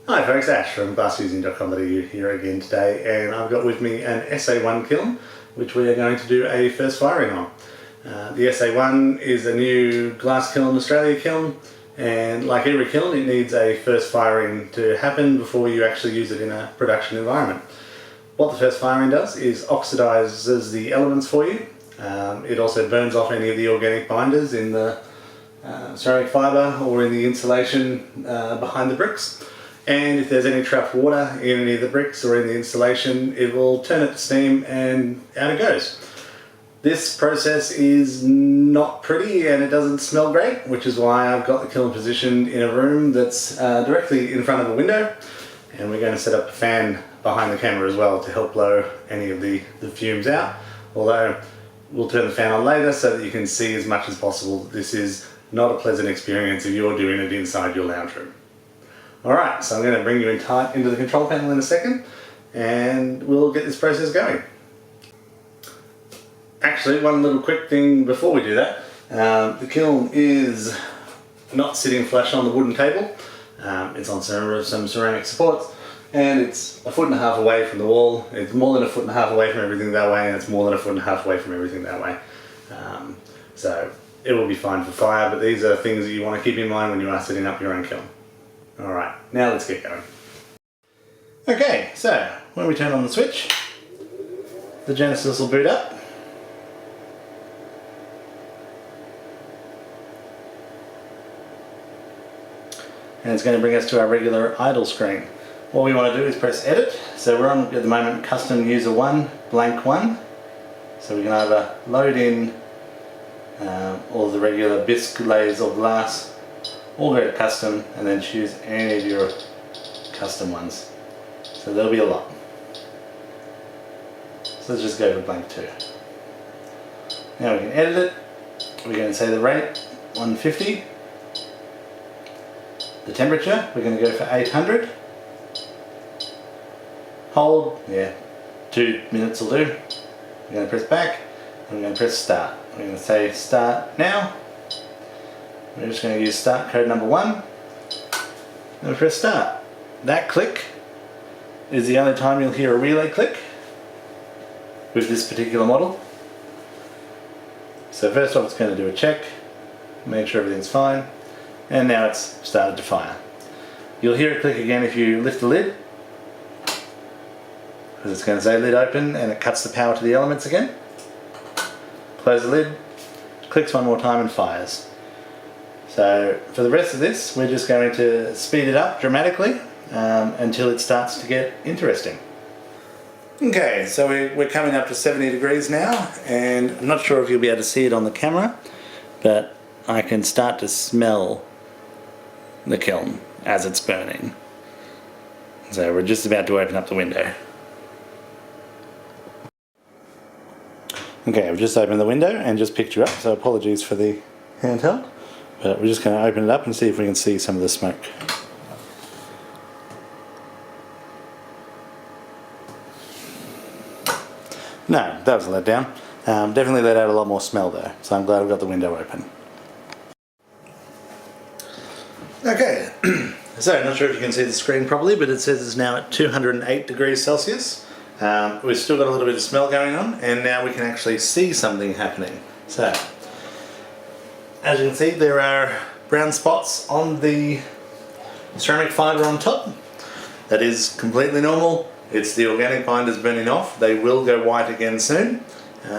Hi folks, Ash from glassfusing.com.au here again today, and I've got with me an SA1 kiln which we are going to do a first firing on. The SA1 is a new Glasskiln Australia Kiln, and like every kiln it needs a first firing to happen before you actually use it in a production environment. What the first firing does is oxidizes the elements for you. It also burns off any of the organic binders in the ceramic fibre or in the insulation behind the bricks. And if there's any trapped water in any of the bricks or in the insulation, it will turn it to steam and out it goes. This process is not pretty and it doesn't smell great, which is why I've got the kiln positioned in a room that's directly in front of a window, and we're going to set up a fan behind the camera as well to help blow any of the fumes out, although we'll turn the fan on later so that you can see as much as possible that this is not a pleasant experience if you're doing it inside your lounge room. Alright, so I'm going to bring you in tight into the control panel in a second and we'll get this process going. Actually, one little quick thing before we do that. The kiln is not sitting flush on the wooden table. It's on some ceramic supports, and it's 1.5 foot away from the wall. It's more than 1.5 foot away from everything that way, and it's more than 1.5 foot away from everything that way. So it will be fine for fire, but these are things that you want to keep in mind when you are setting up your own kiln. Alright, now let's get going. Okay, so when we turn on the switch, the Genesis will boot up. And it's going to bring us to our regular idle screen. What we want to do is press edit. So we're on at the moment custom user 1, blank 1. So we can either load in all the regular bisque layers of glass, or go to custom and then choose any of your custom ones. So there'll be a lot. So let's just go for blank 2. Now we can edit it. We're going to say the rate 150. The temperature, we're going to go for 800. Hold, yeah, 2 minutes will do. We're going to press back and we're going to press start. We're going to say start now. We're just going to use start code number 1 and we press start. That click is the only time you'll hear a relay click with this particular model. So first off it's going to do a check, make sure everything's fine, and now it's started to fire. You'll hear it click again if you lift the lid, because it's going to say lid open and it cuts the power to the elements again. Close the lid, clicks one more time and fires. So for the rest of this we're just going to speed it up dramatically until it starts to get interesting. Okay, so we're coming up to 70 degrees now, and I'm not sure if you'll be able to see it on the camera, but I can start to smell the kiln as it's burning. So we're just about to open up the window. Okay, I've just opened the window and just picked you up, so apologies for the handheld. But we're just going to open it up and see if we can see some of the smoke. No, that was a letdown. Definitely let out a lot more smell though, so I'm glad I've got the window open. Okay, so not sure if you can see the screen properly, but it says it's now at 208 degrees Celsius. We've still got a little bit of smell going on, and now we can actually see something happening. So, as you can see, there are brown spots on the ceramic fibre on top. That is completely normal. It's the organic binders burning off. They will go white again soon.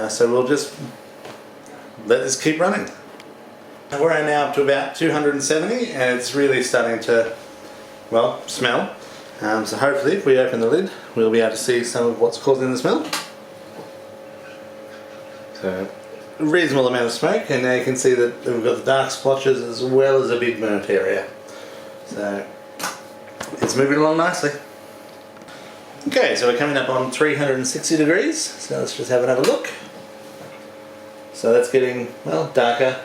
So we'll just let this keep running. We're now up to about 270 and it's really starting to, well, smell. So hopefully if we open the lid we'll be able to see some of what's causing the smell. So a reasonable amount of smoke, and now you can see that we've got the dark splotches as well as a big burnt area. So it's moving along nicely. Okay, so we're coming up on 360 degrees, so let's just have another look. So that's getting, well, darker,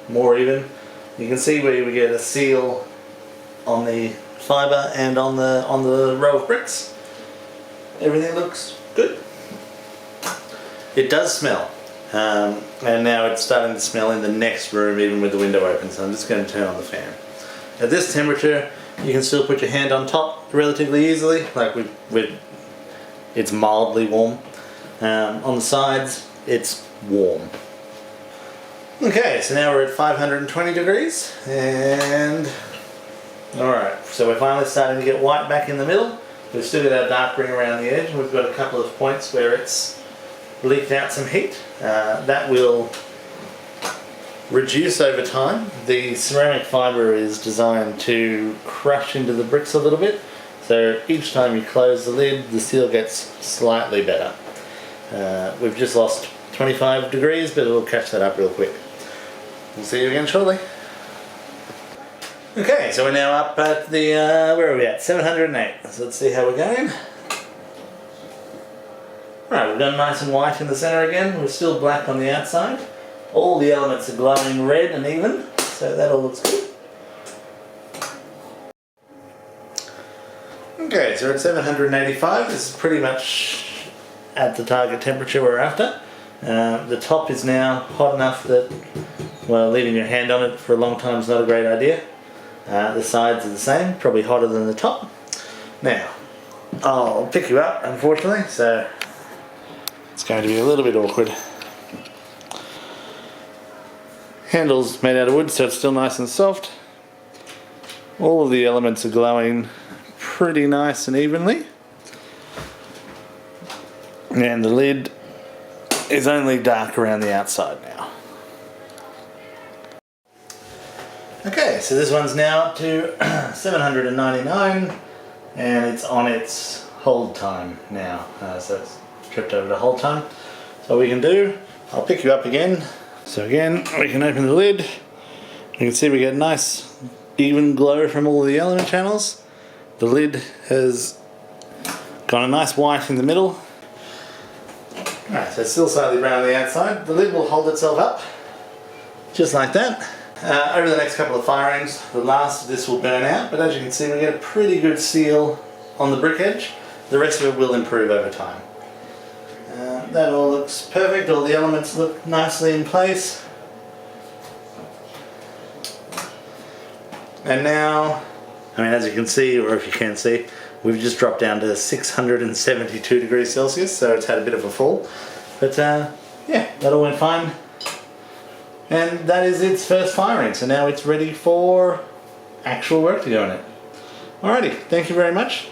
more even. You can see where we get a seal on the fibre and on the row of bricks. Everything looks good. It does smell. And now it's starting to smell in the next room even with the window open, so I'm just going to turn on the fan. At this temperature You can still put your hand on top relatively easily, like it's mildly warm. On the sides, it's warm. Okay, so now we're at 520 degrees, and alright, so we're finally starting to get white back in the middle. We've still got our dark ring around the edge, and we've got a couple of points where it's leaked out some heat. That will reduce over time. The ceramic fibre is designed to crush into the bricks a little bit, so each time you close the lid, the seal gets slightly better. We've just lost 25 degrees, but it'll catch that up real quick. We'll see you again shortly. Okay, so we're now up at the, where are we at? 708. So let's see how we're going. Right, we've done nice and white in the centre again. We're still black on the outside. All the elements are glowing red and even, so that all looks good. Okay, so we're at 785. This is pretty much at the target temperature we're after. The top is now hot enough that, well, leaving your hand on it for a long time is not a great idea. The sides are the same, probably hotter than the top. Now, I'll pick you up, unfortunately, so it's going to be a little bit awkward. Handle's made out of wood, so it's still nice and soft. All of the elements are glowing pretty nice and evenly. And the lid is only dark around the outside now. Okay, so this one's now up to 799, and it's on its hold time now. So it's tripped over to hold time. So what we can do, I'll pick you up again. So again, we can open the lid. You can see we get a nice even glow from all the element channels. The lid has got a nice white in the middle. Alright, so it's still slightly brown on the outside. The lid will hold itself up, just like that. Over the next couple of firings, the last of this will burn out, but as you can see, we get a pretty good seal on the brick edge. The rest of it will improve over time. That all looks perfect, all the elements look nicely in place. And now, I mean, as you can see, or if you can see, we've just dropped down to 672 degrees Celsius, so it's had a bit of a fall. But yeah, that all went fine. And that is its first firing, so now it's ready for actual work to go in it. Alrighty, thank you very much.